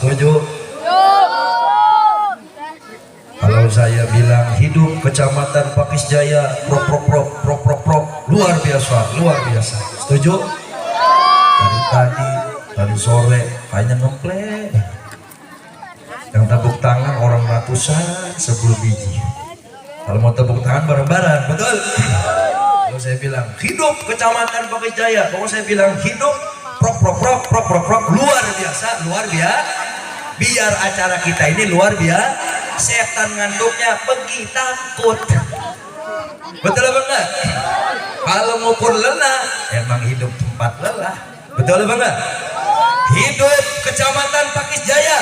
Setuju? Kalau saya bilang hidup Kecamatan Pakis Jaya prok luar biasa, luar biasa. Setuju? Dari sore hanya ngeplay. Yang tepuk tangan orang ratusan 10 biji. Kalau mau tepuk tangan bareng-bareng, betul? Kalau saya bilang hidup Kecamatan Pakis Jaya, kalau saya bilang hidup prok luar biasa, luar biasa. Biar acara kita ini luar biasa. Setan ngantuknya pergi takut. Betul apa enggak? Kalau ngukur lelah, emang hidup tempat lelah. Betul apa enggak? Hidup Kecamatan Pakis Jaya.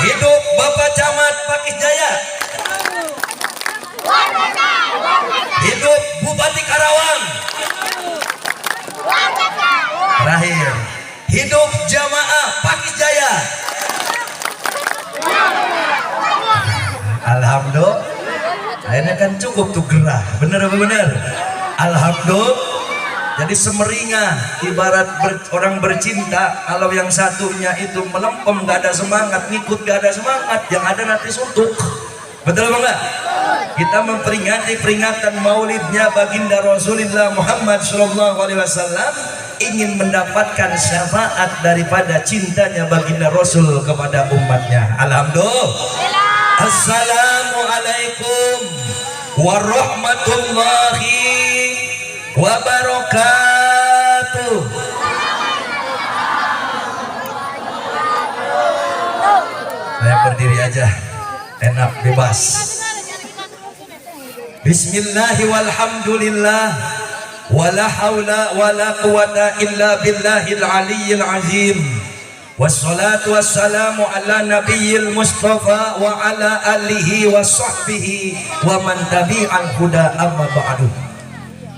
Hidup Bapak Camat Pakis Jaya. Hidup Bupati Karawang. Terakhir, hidup jamaah Pakis Jaya. Alhamdulillah. Akhirnya kan cukup tuh gerah. Bener apa bener? Alhamdulillah. Jadi semeringah, ibarat orang bercinta. Kalau yang satunya itu melempem, gak ada semangat, ngikut gak ada semangat, yang ada nanti suntuk. Betul apa enggak? Kita memperingati peringatan maulidnya baginda Rasulullah Muhammad SAW, ingin mendapatkan syafaat daripada cintanya baginda Rasul kepada umatnya. Alhamdulillah. Assalamualaikum warahmatullahi wabarakatuh. Saya berdiri aja, enak, bebas. Bismillahi walhamdulillah, wala hawla wala quwata illa billahil aliyyil azim. Wassalatu wassalamu ala nabiyil mustafa wa ala alihi wa sahbihi wa man tabi'al huda amma ba'du.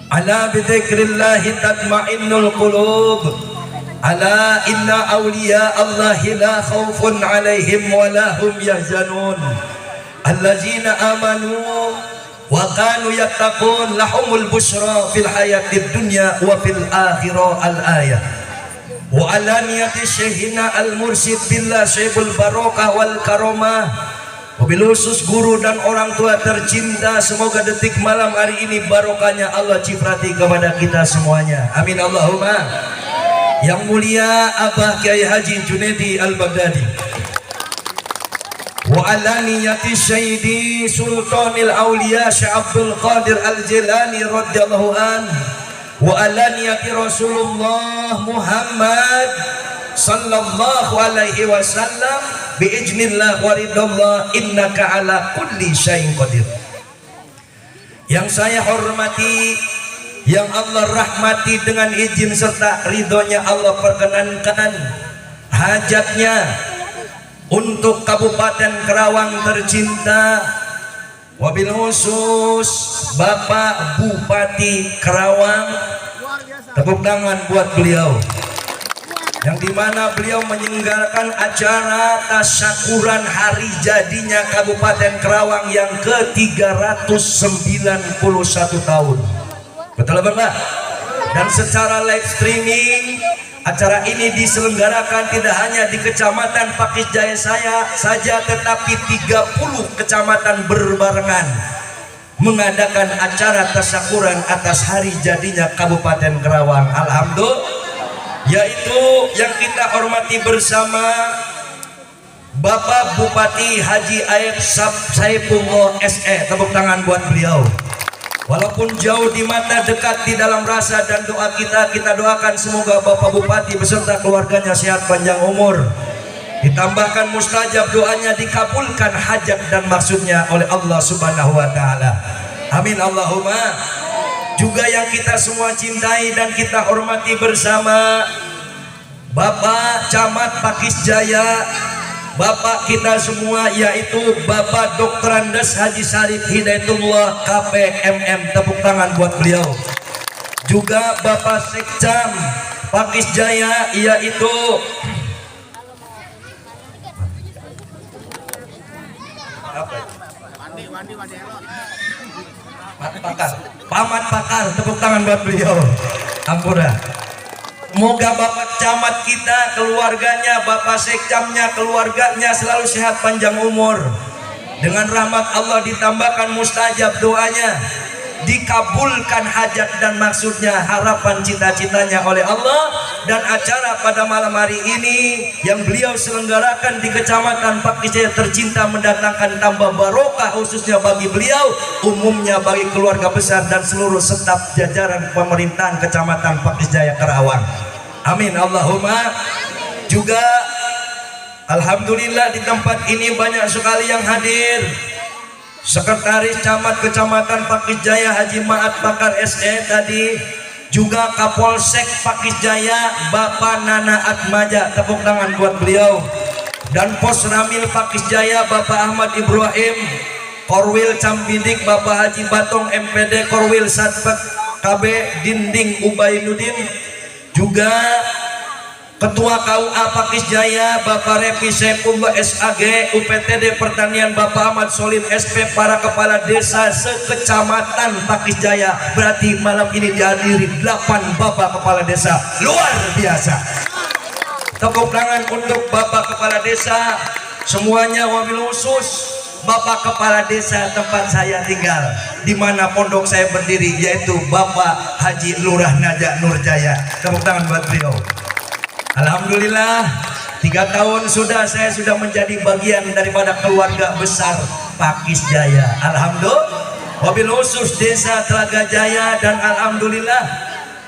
Ala bidzikrillahi tatma'innul qulub. Ala inna awliya Allahi la khawfun alaihim wa la hum yahzanun. Allazina amanu wa kanu yattaqun lahumul busyra fil hayatid dunya wa fil akhirah al-ayah. Wa ala niyati syekhina al-mursyid billah syekhul barokah wal karomah. Wabil khusus guru dan orang tua tercinta, semoga detik malam hari ini barokahnya Allah cifrati kepada kita semuanya. Amin Allahumma. Yang mulia Abah Kiai Haji Junaidi Al-Baghdadi. Wa ala niyati Syedi Sultanil Aulia Syekh Abdul Qadir Al-Jilani radhiyallahu an. Wa ala niyati Rasulullah Muhammad sallallahu alaihi wasallam biiznillah wa ridallah innaka ala kulli syai'in qadir. Yang saya hormati, yang Allah rahmati, dengan izin serta ridhonya Allah perkenankan hajatnya untuk Kabupaten Karawang tercinta, wabil khusus Bapak Bupati Karawang. Tepuk tangan buat beliau, yang dimana beliau menyelenggarakan acara tasyakuran hari jadinya Kabupaten Karawang yang ke-391 tahun. Betul apa enggak? Dan secara live streaming acara ini diselenggarakan tidak hanya di Kecamatan Pakis Jaya saja, tetapi 30 kecamatan berbarengan mengadakan acara tasyakuran atas hari jadinya Kabupaten Karawang. Alhamdulillah. Yaitu yang kita hormati bersama Bapak Bupati Haji Aib Saifullah SE. Tepuk tangan buat beliau. Walaupun jauh di mata, dekat di dalam rasa dan doa kita doakan semoga Bapak Bupati beserta keluarganya sehat panjang umur, ditambahkan mustajab doanya, dikabulkan hajat dan maksudnya oleh Allah Subhanahu wa taala. Amin Allahumma. Juga yang kita semua cintai dan kita hormati bersama Bapak Camat Pakis Jaya, Bapak kita semua, yaitu Bapak Dr. Andes Haji Sarif Hidayatullah KPMM. Tepuk tangan buat beliau. Juga Bapak Sekcam Pakis Jaya, yaitu Pamat Pakar. Tepuk tangan buat beliau. Ampura. Moga Bapak Camat kita, keluarganya, Bapak Sekcamnya, keluarganya selalu sehat panjang umur. Dengan rahmat Allah ditambahkan mustajab doanya, dikabulkan hajat dan maksudnya, harapan cita-citanya oleh Allah. Dan acara pada malam hari ini yang beliau selenggarakan di Kecamatan Pakisjaya tercinta mendatangkan tambah barokah, khususnya bagi beliau, umumnya bagi keluarga besar dan seluruh staf jajaran pemerintahan Kecamatan Pakisjaya Karawang. Amin Allahumma. Juga alhamdulillah di tempat ini banyak sekali yang hadir. Sekretaris Camat Kecamatan Pakisjaya Haji Maat Bakar SE tadi, juga Kapolsek Pakisjaya Bapak Nana Atmaja, tepuk tangan buat beliau. Dan Pos Ramil Pakisjaya Bapak Ahmad Ibrahim, Korwil Cambidik Bapak Haji Batong MPD, Korwil Satpek KB Dinding Ubainuddin, juga Ketua KUA Pakisjaya Bapak Repi Saifullah SAG, UPTD Pertanian Bapak Ahmad Solid SP, para kepala desa sekecamatan Pakisjaya. Berarti malam ini dihadiri 8 Bapak kepala desa, luar biasa. Tepuk tangan untuk Bapak kepala desa semuanya, wabil khusus Bapak kepala desa tempat saya tinggal, di mana pondok saya berdiri, yaitu Bapak Haji Lurah Najak Nurjaya. Tepuk tangan buat beliau. Alhamdulillah 3 tahun sudah saya sudah menjadi bagian daripada keluarga besar Pakisjaya. Alhamdulillah, wabil khusus desa Telaga Jaya. Dan alhamdulillah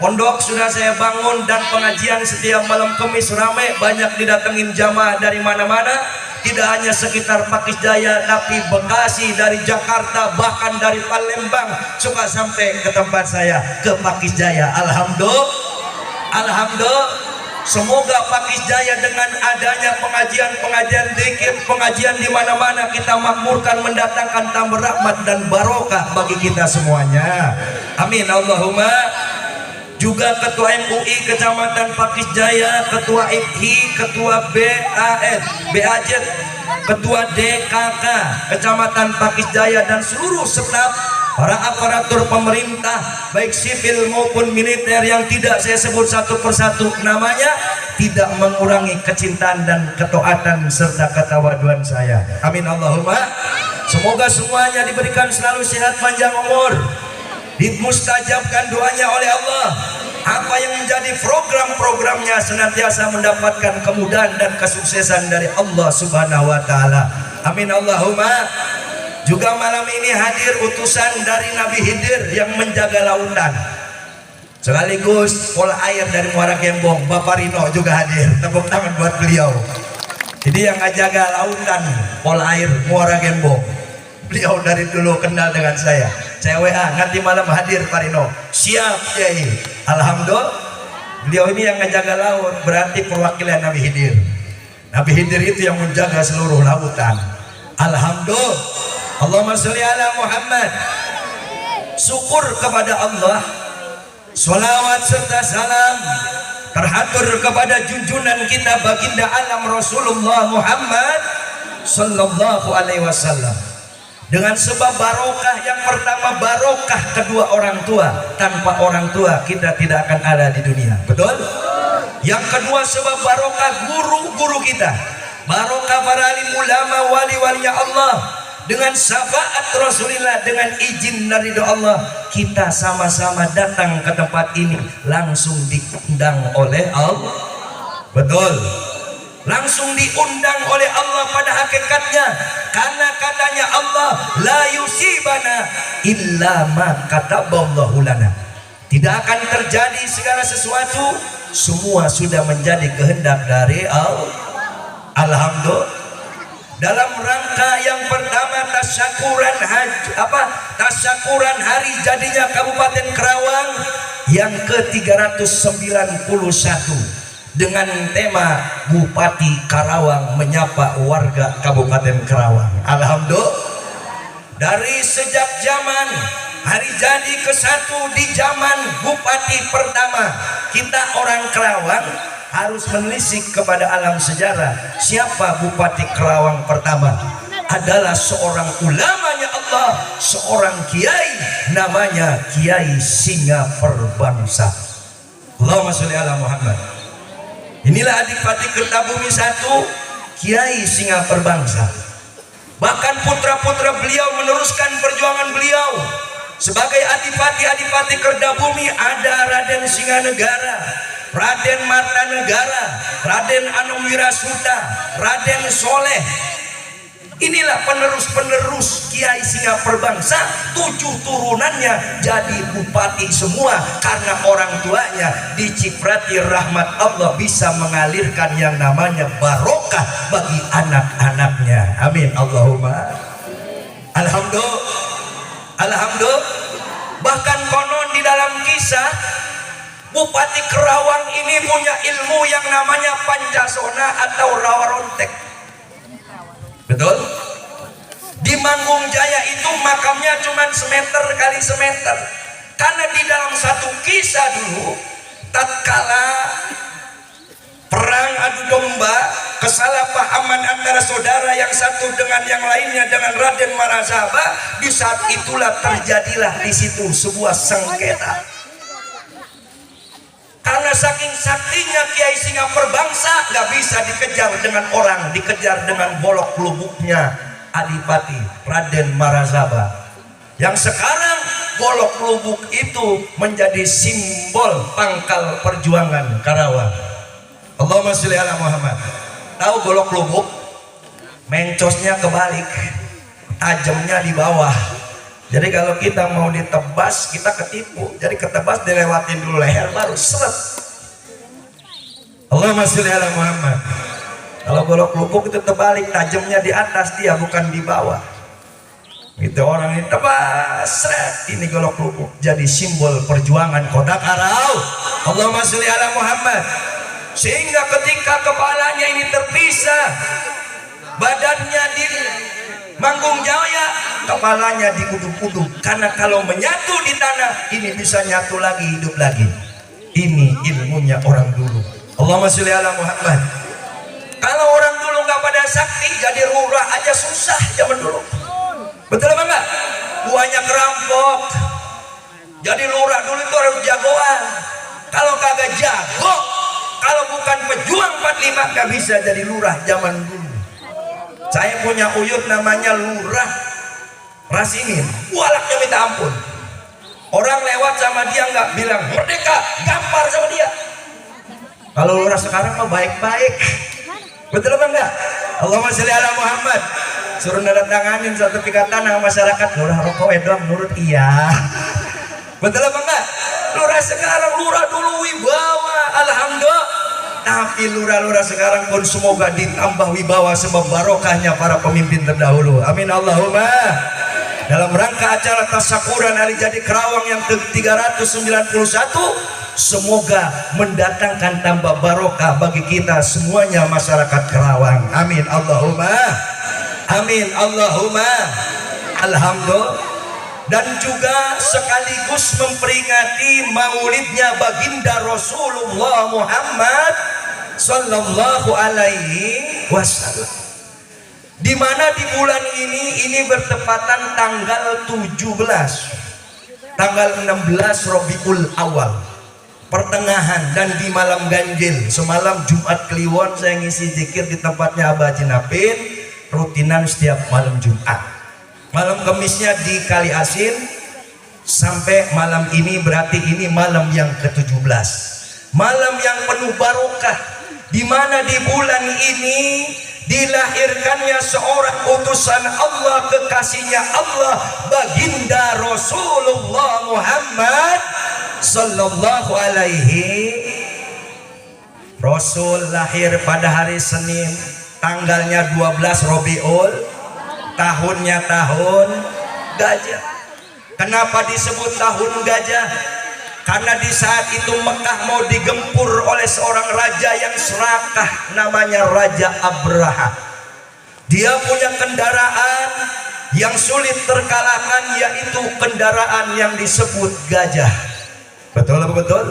pondok sudah saya bangun dan pengajian setiap malam Kamis ramai, banyak didatengin jamaah dari mana-mana. Tidak hanya sekitar Pakisjaya, tapi Bekasi, dari Jakarta, bahkan dari Palembang suka sampai ke tempat saya, ke Pakisjaya. Alhamdulillah, alhamdulillah. Semoga Pakisjaya dengan adanya pengajian zikir, pengajian di mana-mana kita makmurkan, mendatangkan tambah rahmat dan barokah bagi kita semuanya. Amin Allahumma. Juga Ketua MUI Kecamatan Pakisjaya, Ketua IPHI, Ketua BAJ, Ketua DKK Kecamatan Pakisjaya, dan seluruh staf, para aparatur pemerintah baik sipil maupun militer yang tidak saya sebut satu persatu namanya, tidak mengurangi kecintaan dan ketaatan serta ketawaduan saya. Amin Allahumma. Semoga semuanya diberikan selalu sehat panjang umur, dimustajabkan doanya oleh Allah. Apa yang menjadi program-programnya senantiasa mendapatkan kemudahan dan kesuksesan dari Allah Subhanahu wa taala. Amin Allahumma. Juga malam ini hadir utusan dari Nabi Khidir yang menjaga lautan, sekaligus pola air dari Muara Gembong. Bapak Rino juga hadir, tepuk tangan buat beliau. Jadi yang ngajaga lautan pola air Muara Gembong, beliau dari dulu kenal dengan saya WA, nanti malam hadir Pak Rino. Siap Kiai. Alhamdulillah, beliau ini yang menjaga laut, berarti perwakilan Nabi Khidir. Nabi Khidir itu yang menjaga seluruh lautan. Alhamdulillah. Allahumma sholli ala Muhammad. Syukur kepada Allah, sholawat serta salam terhatur kepada junjungan kita baginda alam Rasulullah Muhammad sallallahu alaihi wasallam. Dengan sebab barokah yang pertama, barokah kedua orang tua. Tanpa orang tua kita tidak akan ada di dunia, betul? Yang kedua sebab barokah guru-guru kita, barokah para alim ulama, wali-walinya Allah. Dengan syafaat Rasulullah, dengan izin dari doa Allah, kita sama-sama datang ke tempat ini langsung diundang oleh Allah, betul? Langsung diundang oleh Allah pada hakikatnya, karena katanya Allah, la yusibana illa ma kataballahu lana. Tidak akan terjadi segala sesuatu, semua sudah menjadi kehendak dari Allah. Alhamdulillah. Dalam rangka yang pertama tasyakuran hari jadinya Kabupaten Karawang yang ke-391 dengan tema Bupati Karawang menyapa warga Kabupaten Karawang. Alhamdulillah. Dari sejak zaman hari jadi ke-1 di zaman Bupati pertama, kita orang Karawang harus menelisik kepada alam sejarah. Siapa Bupati Karawang pertama? Adalah seorang ulamanya Allah, seorang kiai, namanya Kiai Singa Perbangsa. Allahumma sholli ala Muhammad. Inilah Adipati Kertabumi I, Kiai Singa Perbangsa. Bahkan putra-putra beliau meneruskan perjuangan beliau. Sebagai Adipati Kertabumi ada Raden Singanegara, Raden Martanegara, Raden Anuwirasuta, Raden Soleh. Inilah penerus-penerus Kiai Singa Perbangsa. 7 turunannya jadi bupati semua karena orang tuanya diciprati rahmat Allah, bisa mengalirkan yang namanya barokah bagi anak-anaknya. Amin Allahumma. Alhamdulillah. Bahkan konon di dalam kisah, Bupati Kerawang ini punya ilmu yang namanya Pancasona atau rawa rontek. Betul? Di Manggung Jaya itu makamnya cuma semeter kali semeter. Karena di dalam satu kisah dulu, tatkala perang adu domba, kesalahpahaman antara saudara yang satu dengan yang lainnya dengan Raden Marahsaba, di saat itulah terjadilah di situ sebuah sengketa. Karena saking saktinya Kiai Singa Perbangsa, nggak bisa dikejar dengan orang, dikejar dengan bolok lubuknya Adipati Raden Marahsaba. Yang sekarang bolok lubuk itu menjadi simbol pangkal perjuangan Karawang. Allahumma sholli ala Muhammad. Tahu bolok lubuk? Mencosnya kebalik, tajamnya di bawah. Jadi kalau kita mau ditebas, kita ketipu. Jadi ketebas dilewatin dulu leher, baru seret. Allahumma sholli ala Muhammad. Kalau golok lubuk itu terbalik, tajamnya di atas, dia bukan di bawah. Itu orang ini tebas, seret. Ini golok lubuk. Jadi simbol perjuangan kota Karau. Allahumma sholli ala Muhammad. Sehingga ketika kepalanya ini terpisah, badannya di Manggung Jaya, kepalanya dikuduk-kuduk. Karena kalau menyatu di tanah, ini bisa nyatu lagi, hidup lagi. Ini ilmunya orang dulu. Allahumma sholli ala Muhammad. Kalau orang dulu nggak pada sakti, jadi lurah aja susah zaman dulu. Betul apa enggak? Buahnya kerampok. Jadi lurah dulu itu harus jagoan. Kalau kagak jago, kalau bukan pejuang 45, nggak bisa jadi lurah zaman dulu. Saya punya uyut namanya Lurah Rasinin, walaknya minta ampun. Orang lewat sama dia nggak bilang merdeka, gampar sama dia. Kalau lurah sekarang mah baik-baik. Betul apa enggak? Allahumma sholli ala Muhammad. Suruh nandatanganin sertifikat tanah masyarakat, lurah rokok doang nurut iya. Betul apa enggak? Lurah sekarang, lurah dulu wibawa, alhamdulillah. Tapi lurah-lurah sekarang pun semoga ditambah wibawa sebab barokahnya para pemimpin terdahulu. Amin Allahumma. Dalam rangka acara tasyakuran Hari Jadi Kerawang yang ke-391, semoga mendatangkan tambah barokah bagi kita semuanya masyarakat Kerawang. Amin Allahumma. Amin Allahumma. Alhamdulillah. Dan juga sekaligus memperingati maulidnya baginda Rasulullah Muhammad sallallahu alaihi wasallam, di mana di bulan ini bertepatan tanggal 16 Rabiul Awal, pertengahan, dan di malam ganjil. Semalam Jumat Kliwon saya ngisi zikir di tempatnya Abah Jinapin, rutinan setiap malam Jumat. Malam Kemisnya di Kali Asin, sampai malam ini berarti ini malam yang ke-17, malam yang penuh barokah, di mana di bulan ini dilahirkannya seorang utusan Allah, kekasihnya Allah, baginda Rasulullah Muhammad sallallahu alaihi. Rasul lahir pada hari Senin, tanggalnya 12 Rabiul, tahunnya tahun gajah. Kenapa disebut tahun gajah? Karena di saat itu Mekah mau digempur oleh seorang raja yang serakah, namanya Raja Abraha. Dia punya kendaraan yang sulit terkalahkan, yaitu kendaraan yang disebut gajah. Betul apa betul?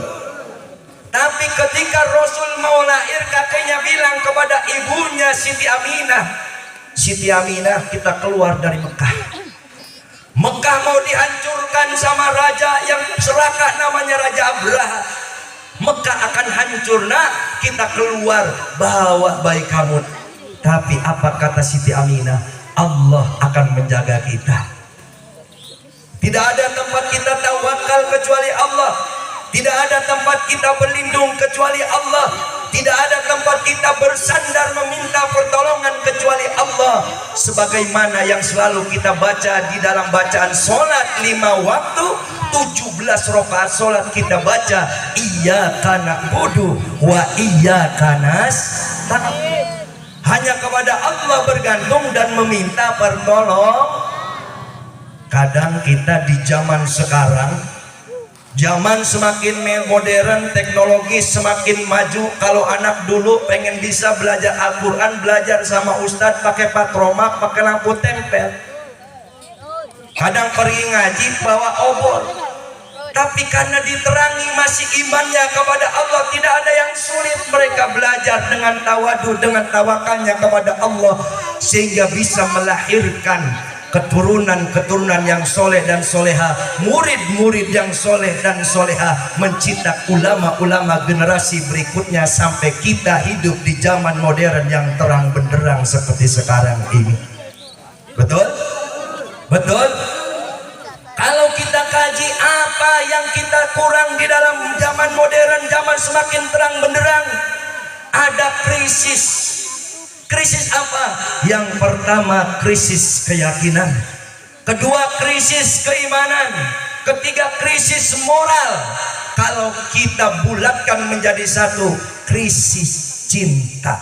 Tapi ketika Rasul mau lahir, kakeknya bilang kepada ibunya Siti Aminah, Siti Aminah, kita keluar dari Mekah. Mekah mau dihancurkan sama raja yang serakah namanya Raja Abraha. Mekah akan hancur. Nah, kita keluar bawa bayi kamu. Tapi apa kata Siti Aminah? Allah akan menjaga kita. Tidak ada tempat kita tawakal kecuali Allah. Tidak ada tempat kita berlindung kecuali Allah. Tidak ada tempat kita bersandar meminta pertolongan kecuali Allah. Sebagaimana yang selalu kita baca di dalam bacaan solat 5 waktu, 17 rakaat solat kita baca, iyyaka na'budu wa iyyaka nasta'in. Hanya kepada Allah bergantung dan meminta pertolongan. Kadang kita di zaman sekarang, zaman semakin modern, teknologi semakin maju. Kalau anak dulu pengen bisa belajar Al-Quran, belajar sama ustadz pakai patromak, pakai lampu tempel. Kadang pergi ngaji bawa obor. Tapi karena diterangi masih imannya kepada Allah, tidak ada yang sulit. Mereka belajar dengan tawadu, dengan tawakalnya kepada Allah, sehingga bisa melahirkan keturunan-keturunan yang soleh dan soleha, murid-murid yang soleh dan soleha, mencetak ulama-ulama generasi berikutnya sampai kita hidup di zaman modern yang terang benderang seperti sekarang ini. Betul? Betul? Kalau kita kaji apa yang kita kurang di dalam zaman modern, zaman semakin terang benderang, ada krisis. Krisis apa? Yang pertama krisis keyakinan, kedua krisis keimanan, ketiga krisis moral. Kalau kita bulatkan menjadi satu, krisis cinta.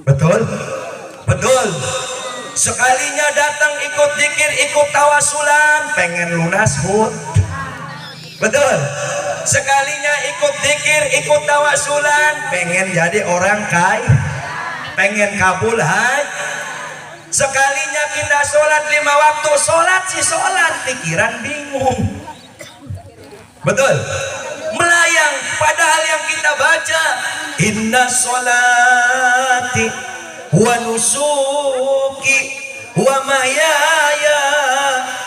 Betul? Betul. Sekalinya datang ikut zikir, ikut tawasulan, pengen lunas hut. Betul. Sekalinya ikut zikir, ikut tawasulan, pengen jadi orang kaya, pengen kabul haji. Sekalinya kita sholat 5 waktu, sholat sih sholat, pikiran bingung. Betul. Melayang, padahal yang kita baca, inna sholati wa nusuki wa mahyaya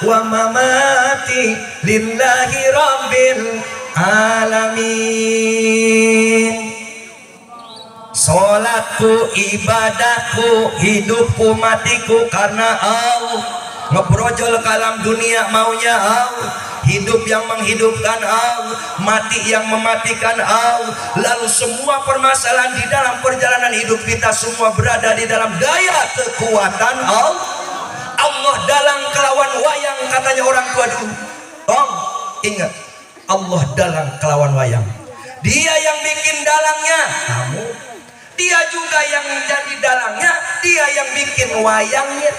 wa mamati lillahi rabbil alamin. Salatku, ibadahku, hidupku, matiku karena Allah. Ngebrojol kalam dunia maunya Allah, hidup yang menghidupkan Allah, mati yang mematikan Allah. Lalu semua permasalahan di dalam perjalanan hidup kita semua berada di dalam daya kekuatan Allah. Allah dalang kelawan wayang, katanya orang tua dulu. Tong, ingat, Allah dalang kelawan wayang. Dia yang bikin dalangnya, kamu. Dia juga yang jadi dalangnya, dia yang bikin wayangnya.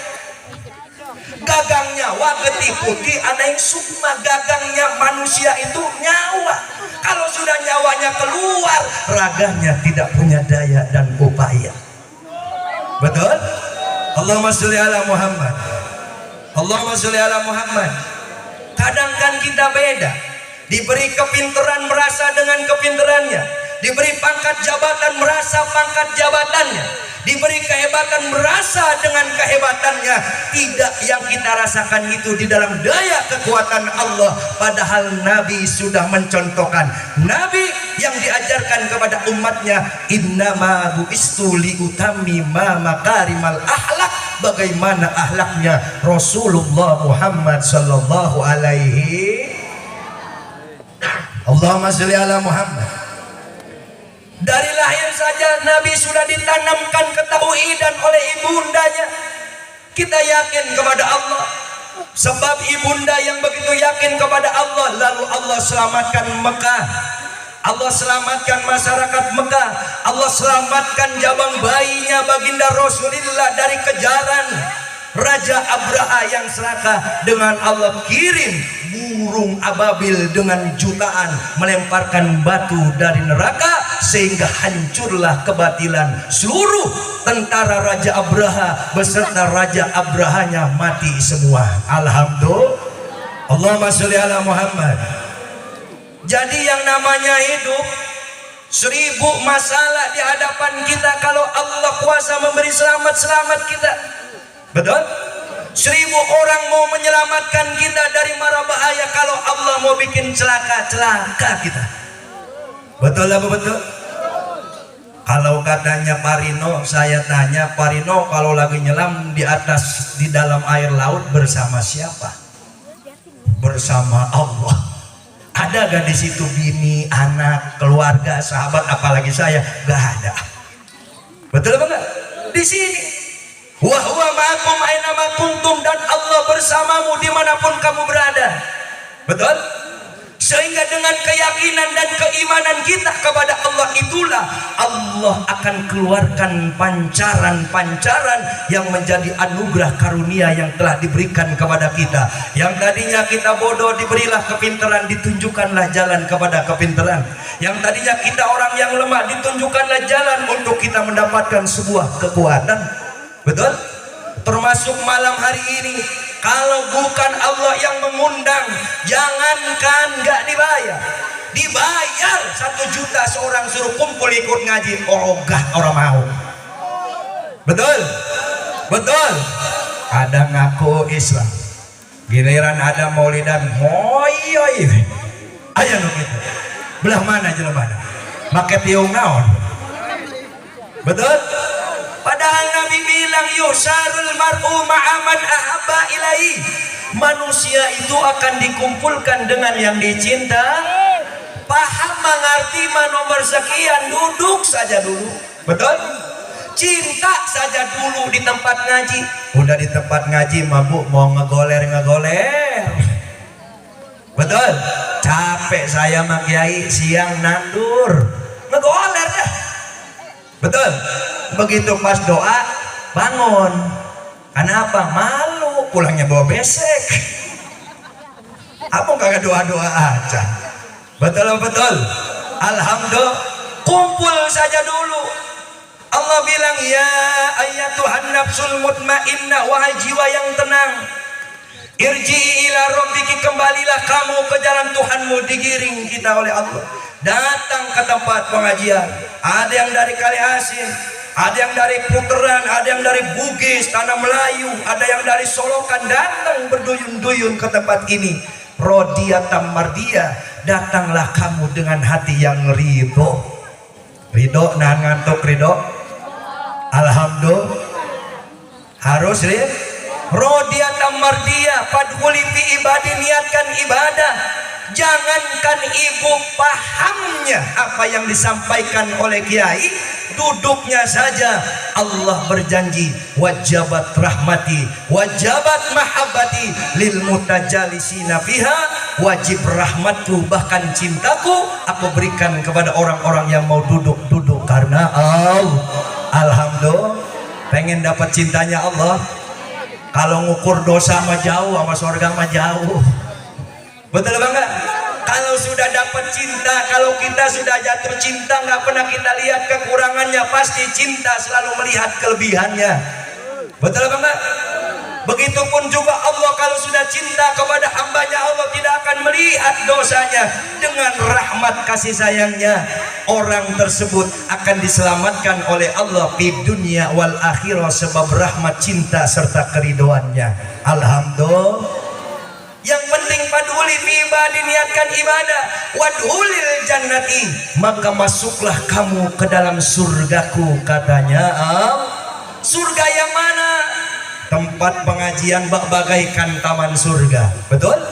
Gagangnya wageti putih, ada yang sukma. Gagangnya manusia itu nyawa. Kalau sudah nyawanya keluar, raganya tidak punya daya dan upaya. Betul? Allahumma sholli ala Muhammad. Allahumma sholli ala Muhammad. Kadang kan kita beda, diberi kepintaran merasa dengan kepintarannya, diberi pangkat jabatan merasa pangkat jabatannya, diberi kehebatan merasa dengan kehebatannya. Tidak yang kita rasakan itu di dalam daya kekuatan Allah. Padahal Nabi sudah mencontohkan, Nabi yang diajarkan kepada umatnya, innama bu'istu liutammima makarimal akhlak. Bagaimana akhlaknya Rasulullah Muhammad sallallahu alaihi. Allahumma sholli ala Muhammad. Dari lahir saja Nabi sudah ditanamkan ketauhidan oleh ibundanya. Kita yakin kepada Allah, sebab ibunda yang begitu yakin kepada Allah, lalu Allah selamatkan Mekah, Allah selamatkan masyarakat Mekah, Allah selamatkan jabang bayinya baginda Rasulullah dari kejaran Raja Abraha yang serakah. Dengan Allah kirim burung ababil dengan jutaan melemparkan batu dari neraka, sehingga hancurlah kebatilan. Seluruh tentara Raja Abraha beserta Raja Abrahanya mati semua. Alhamdulillah. Allahumma sholli ala Muhammad. Jadi yang namanya hidup, 1000 masalah di hadapan kita. Kalau Allah kuasa memberi selamat kita. Betul? 1000 orang mau menyelamatkan kita dari mara bahaya. Kalau Allah mau bikin celaka kita. Betul apa betul? Kalau katanya Parino, saya tanya Parino, kalau lagi nyelam di atas di dalam air laut bersama siapa? Bersama Allah. Ada gak di situ bini, anak, keluarga, sahabat, apalagi saya? Gak ada. Betul apa enggak? Di sini. Wa huwa ma'akum aina ma kuntum, dan Allah bersamamu dimanapun kamu berada. Betul? Sehingga dengan keyakinan dan keimanan kita kepada Allah itulah Allah akan keluarkan pancaran-pancaran yang menjadi anugerah karunia yang telah diberikan kepada kita. Yang tadinya kita bodoh diberilah kepintaran, ditunjukkanlah jalan kepada kepintaran. Yang tadinya kita orang yang lemah ditunjukkanlah jalan untuk kita mendapatkan sebuah kekuatan. Betul? Termasuk malam hari ini, kalau bukan Allah yang mengundang, jangankan nggak dibayar 1 juta seorang suruh kumpul ikut ngaji, ogah orang mau. Betul? Betul? Ada ngaku Islam, giliran ada maulidan, hoy ayo nu gitu. Belah mana jelema? Make tiung naon? Betul? Padahal Nabi bilang yusarul mar'u ma'aman ahabba ilaihi. Manusia itu akan dikumpulkan dengan yang dicinta. Paham mengerti nomor sekian, duduk saja dulu. Betul? Cinta saja dulu di tempat ngaji. Udah di tempat ngaji mabuk mau ngegoler. Betul? Capek saya Mak Kiai, siang nandur ngegoler dah. Betul? Begitu pas doa bangun. Kenapa? Malu pulangnya bawa besek. Apa kagak doa-doa aja? Betul betul. Alhamdulillah. Kumpul saja dulu. Allah bilang ya ayyatuhan nafsul mutmainnah, wahai jiwa yang tenang, irji'i ila rabbiki, kembalilah kamu ke jalan Tuhanmu. Digiring kita oleh Allah datang ke tempat pengajian. Ada yang dari Kaliasin, ada yang dari Puteran, ada yang dari Bugis, Tanah Melayu, ada yang dari Solokan, datang berduyun-duyun ke tempat ini. Rodiyatan mardia, datanglah kamu dengan hati yang ridho. Ridho, nah ngantuk ridho. Alhamdulillah. Harus ridho. Rodiyatan mardia, fadkhuli fi ibadi, niatkan ibadah. Jangankan ibu pahamnya apa yang disampaikan oleh kiai, duduknya saja Allah berjanji wajabat rahmati wajabat mahabbati lil mutajalisina fiha, wajib rahmatku bahkan cintaku aku berikan kepada orang-orang yang mau duduk-duduk karena Allah. Alhamdulillah. Pengen dapat cintanya Allah? Kalau ngukur dosa mah jauh, sama surga mah jauh. Betul bangga? Kalau sudah dapat cinta, kalau kita sudah jatuh cinta, nggak pernah kita lihat kekurangannya, pasti cinta selalu melihat kelebihannya. Betul bangga? Begitupun juga Allah kalau sudah cinta kepada hambanya, Allah tidak akan melihat dosanya. Dengan rahmat kasih sayangnya, orang tersebut akan diselamatkan oleh Allah di dunia wal akhirah sebab rahmat cinta serta keridoannya. Alhamdulillah. Yang penting paduli fi ibadi, niatkan ibadah, wadhulil jannati, maka masuklah kamu ke dalam surgaku, katanya. Surga yang mana? Tempat pengajian bagaikan taman surga. Betul?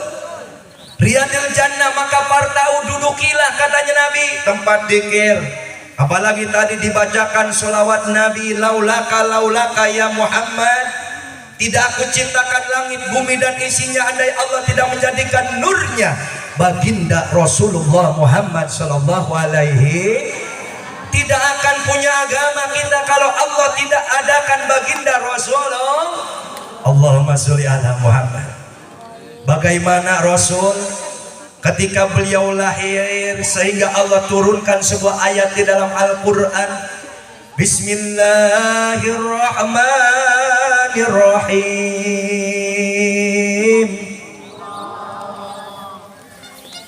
Riyadil jannah, maka partau dudukilah, katanya Nabi, tempat zikir. Apalagi tadi dibacakan sholawat Nabi, laulaka ya Muhammad, tidak aku ciptakan langit bumi dan isinya andai Allah tidak menjadikan nurnya baginda Rasulullah Muhammad sallallahu alaihi. Tidak akan punya agama kita kalau Allah tidak adakan baginda Rasulullah. Allahumma sholli ala Muhammad. Bagaimana Rasul ketika beliau lahir sehingga Allah turunkan sebuah ayat di dalam Al-Quran, Bismillahirrahmanirrahim.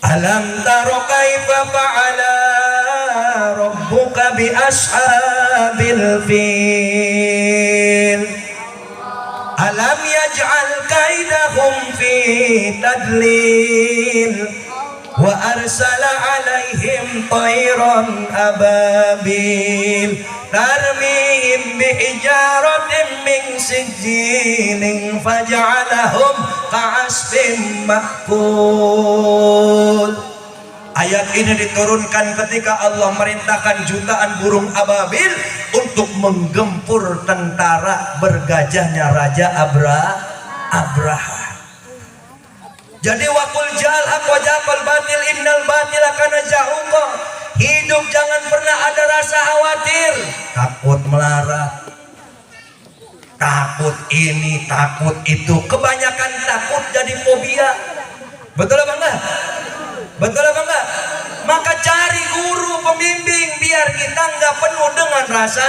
Alam taro kaifa fa'ala rabbuka bi ashabil fil. Alam yaj'al kaidahum fi tadlil wa arsala alaihim tayran ababil tarmihim bihijaratin min sijilin faj'alahum ka'asfin ma'kul. Ayat ini diturunkan ketika Allah merintahkan jutaan burung ababil untuk menggempur tentara bergajahnya Raja Abraha. Jadi wakul jahal haq wa jaqal batil innal batila kana zahuqa. Hidup jangan pernah ada rasa khawatir, takut melarat, takut ini, takut itu. Kebanyakan takut jadi fobia. Betul apa enggak? Betul apa enggak? Maka cari guru pembimbing biar kita enggak penuh dengan rasa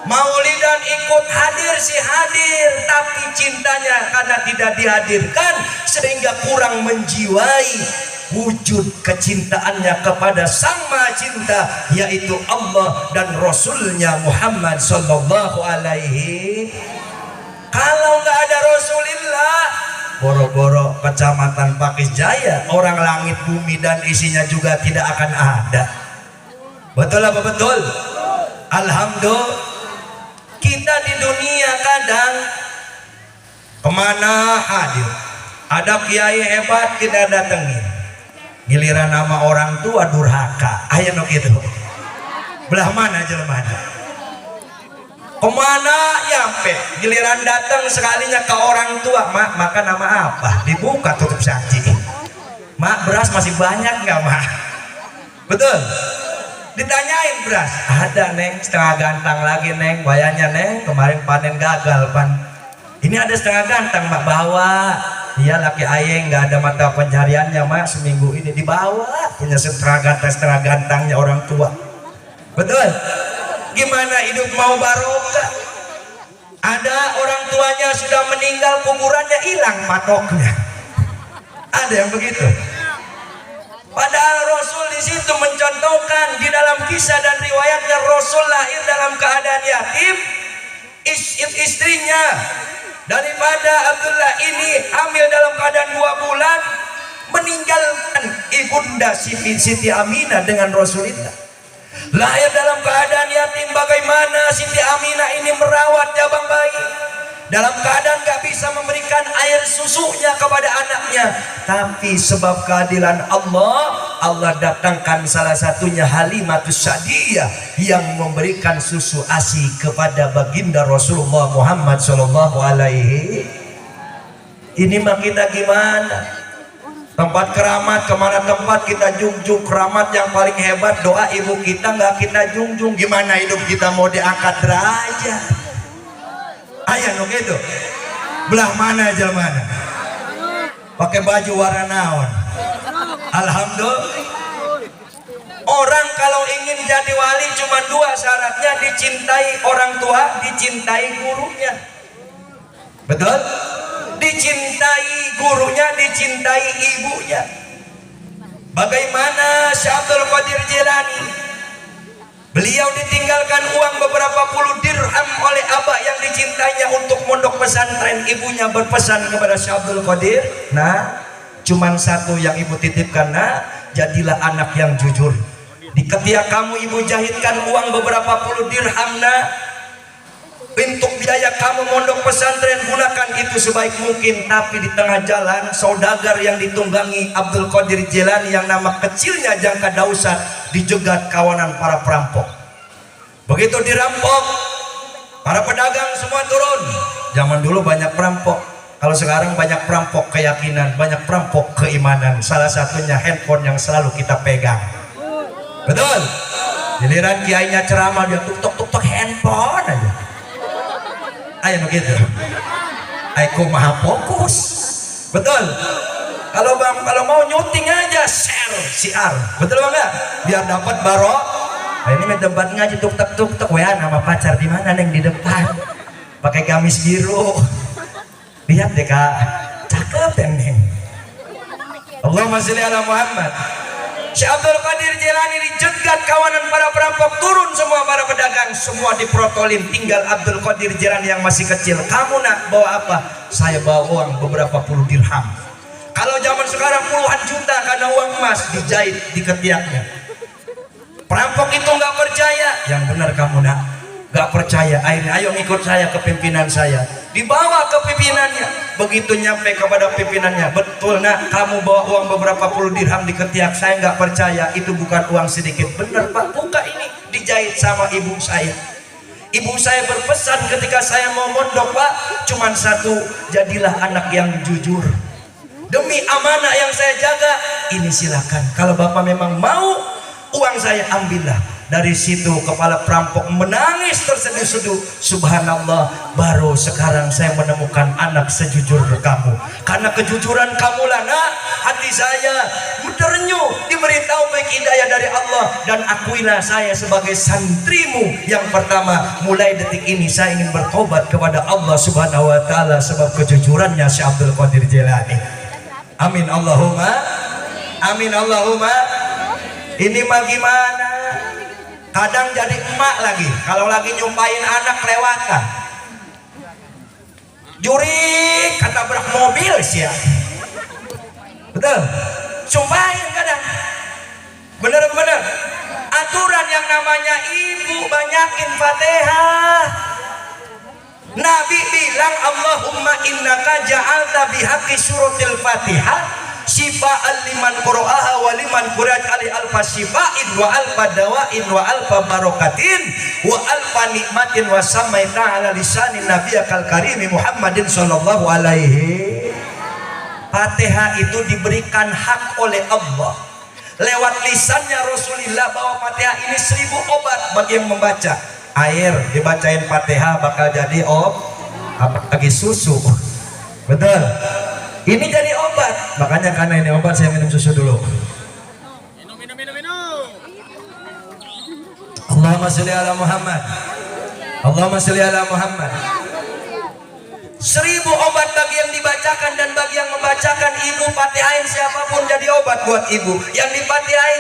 Maulidan ikut hadir si hadir, tapi cintanya karena tidak dihadirkan sehingga kurang menjiwai wujud kecintaannya kepada sang maha cinta, yaitu Allah dan Rasulnya Muhammad sallallahu alaihi. Kalau nggak ada Rasulullah, boro-boro kecamatan Pakis Jaya, orang langit bumi dan isinya juga tidak akan ada. Betul apa betul? Alhamdulillah. Kita di dunia kadang kemana hadir, ada kiai hebat kita datengin, giliran nama orang tua durhaka, ayo no gitu. Belah mana jelmana? Kemana nyampe, giliran datang sekalinya ke orang tua, mak makan nama apa? Dibuka tutup saji. Mak beras masih banyak nggak mak? Betul. Ditanyain beras, ada neng, setengah gantang lagi neng, bayarnya neng, kemarin panen gagal pan. Ini ada setengah gantang mak bawa. Iya laki ayeng nggak ada mata pencariannya mak, seminggu ini dibawa, punya setengah gantangnya orang tua. Betul? Gimana hidup mau barokah? Ada orang tuanya sudah meninggal, kuburannya hilang matoknya. Ada yang begitu. Padahal Rasul di situ mencontohkan di dalam kisah dan riwayatnya, Rasul lahir dalam keadaan yatim, istrinya daripada Abdullah ini hamil dalam keadaan 2 bulan, meninggalkan ibunda Siti Aminah dengan Rasulullah. Lahir dalam keadaan yatim, bagaimana Siti Aminah ini merawat jabang bayi? Dalam keadaan gak bisa memberikan air susunya kepada anaknya, tapi sebab keadilan Allah, Allah datangkan salah satunya Halimatus Sa'diyah yang memberikan susu ASI kepada baginda Rasulullah Muhammad sallallahu alaihi. Ini mah kita gimana? Tempat keramat, kemana tempat kita junjung keramat yang paling hebat, doa ibu kita nggak kita junjung. Gimana hidup kita mau diangkat derajat? Ayah no gitu. Belah mana aja mana? Pakai baju warna naon? Alhamdulillah. Orang kalau ingin jadi wali cuma 2 syaratnya, dicintai orang tua, dicintai gurunya. Betul? Dicintai gurunya, dicintai ibunya. Bagaimana Syekh Abdul Qadir Jilani? Beliau ditinggalkan uang beberapa puluh dirham oleh abah yang dicintainya untuk mondok pesantren. Ibunya berpesan kepada Syekh Abdul Qadir, nah cuman satu yang ibu titipkan, nah jadilah anak yang jujur. Di ketika kamu ibu jahitkan uang beberapa puluh dirham, nah untuk biaya kamu mondok pesantren, gunakan itu sebaik mungkin. Tapi di tengah jalan, saudagar yang ditunggangi Abdul Qadir Jilani yang nama kecilnya Jangka Dausat dijegat kawanan para perampok. Begitu dirampok, para pedagang semua turun. Zaman dulu banyak perampok, kalau sekarang banyak perampok keyakinan, banyak perampok keimanan. Salah satunya handphone yang selalu kita pegang. Betul? Giliran kiainya ceramah, dia tuk tuk handphone aja. Ayo begitu. Aku maha fokus. Betul. Kalau mau nyuting aja share siar. Betul enggak? Biar dapat barok. Nah, ini tempat ngaji tuk tuk ya, nama pacar di mana neng di depan. Pakai gamis biru. Lihat deh kak, cakep neng. Allahumma sholli ala Muhammad. Syekh Abdul Qadir Jilani dijegat kawanan para perampok, turun semua para pedagang, semua diprotolin, tinggal Abdul Qadir Jilani yang masih kecil. Kamu nak bawa apa? Saya bawa uang beberapa puluh dirham. Kalau zaman sekarang puluhan juta karena uang emas dijahit di ketiaknya. Perampok itu nggak percaya, yang benar kamu nak, nggak percaya. Akhirnya ayo ngikut saya ke pimpinan saya. Dibawa ke pimpinannya. Begitu nyampe kepada pimpinannya, betul nak, kamu bawa uang beberapa puluh dirham di ketiak saya, nggak percaya. Itu bukan uang sedikit. Benar pak, buka ini, dijahit sama ibu saya. Ibu saya berpesan ketika saya mau mondok pak, cuman satu, jadilah anak yang jujur. Demi amanah yang saya jaga, ini silakan. Kalau bapak memang mau uang saya, ambillah. Dari situ kepala perampok menangis terseduh-seduh. Subhanallah, baru sekarang saya menemukan anak sejujur kamu. Karena kejujuran kamulah nak, hati saya terenyuh, diberi taufik hidayah dari Allah. Dan akuilah saya sebagai santrimu yang pertama. Mulai detik ini saya ingin bertobat kepada Allah Subhanahu wa ta'ala sebab kejujurannya Syekh Abdul Qadir Jailani. Amin Allahumma, amin Allahumma. Ini mah gimana? Kadang jadi emak lagi kalau lagi nyumpain anak kelewatan. Juri kata berak mobil sih ya. Betul. Sumpahin kadang. Bener-bener. Aturan yang namanya ibu banyakin Fatihah. Nabi bilang Allahumma innaka ja'alta bihaqqi suratil Fatihah shifa'an liman qura'aha wa liman qura'at ali alfa shifa'in wa alfa dawa'in wa alfa barokatin wa alfa nikmatin wa samaita ala lisanin nabiyakal karimi Muhammadin sallallahu alaihi. Fatihah itu diberikan hak oleh Allah lewat lisannya Rasulullah bahwa Fatihah ini 1000 obat bagi yang membaca. Air dibacain Fatihah bakal jadi apalagi susu. Betul. Ini jadi obat. Makanya karena ini obat saya minum susu dulu. Minum. Allahumma sholli ala Muhammad. Allahumma sholli ala Muhammad. 1000 obat bagi yang dibacakan dan bagi yang membacakan. Ibu Fatihain siapapun jadi obat buat ibu. Yang difatihain